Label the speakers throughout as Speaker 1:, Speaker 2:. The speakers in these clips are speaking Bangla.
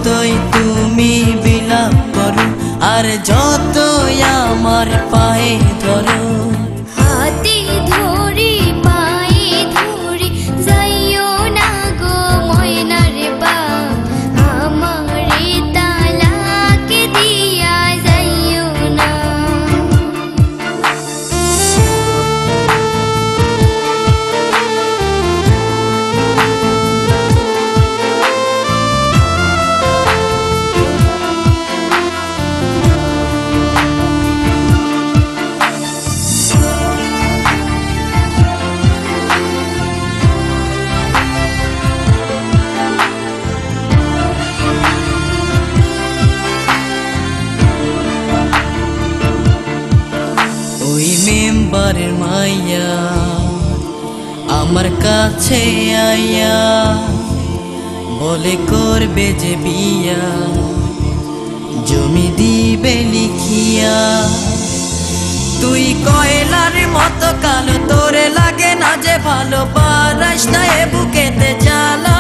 Speaker 1: যতই তুমি বিলাপ করো আর যতই আমার পায়ে ধরো,
Speaker 2: হাতে ধরি পায়ে ধরি যাইও না গো ময়নার বাপ, আমারে তালাক দিয়া যাইও না।
Speaker 1: ওই মেম্বারের মাইয়া আমার কাছে আইয়া বলে করবে যে বিয়া, জমি দিবে লিখিয়া। তুই কয়লার মতো কালো, তোরে লাগে না যে ভালো, পারাস না এ বুকেতে জ্বালা।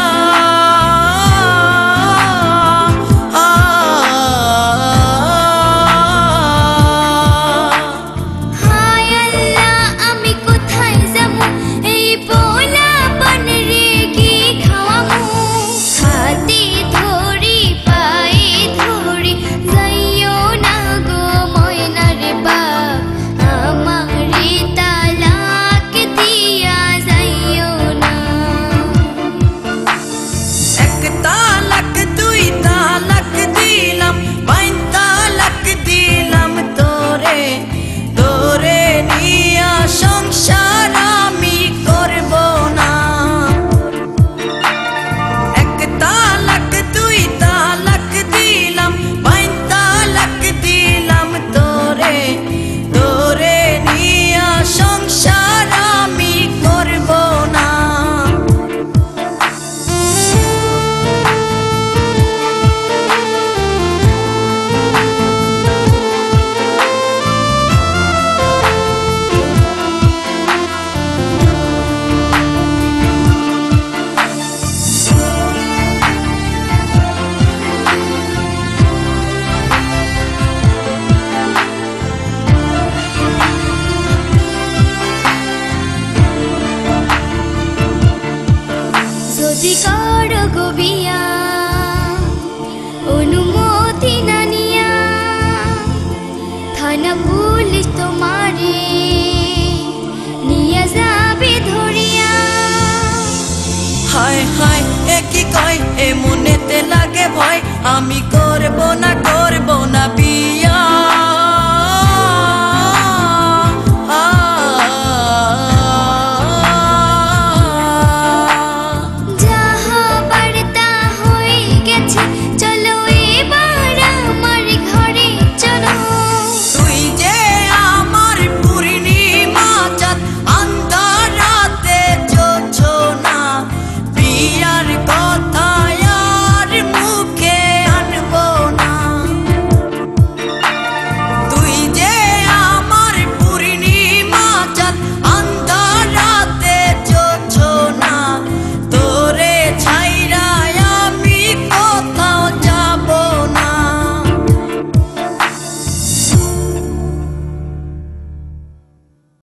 Speaker 2: যদি করো গো বিয়া অনুমতি না নিয়া, থানা পুলিশ তোমারে নিয়ে যাবে ধরিয়া।
Speaker 1: হায় হায় এ কি কয়, এ মনেতে লাগে ভয়, আমি করব না করব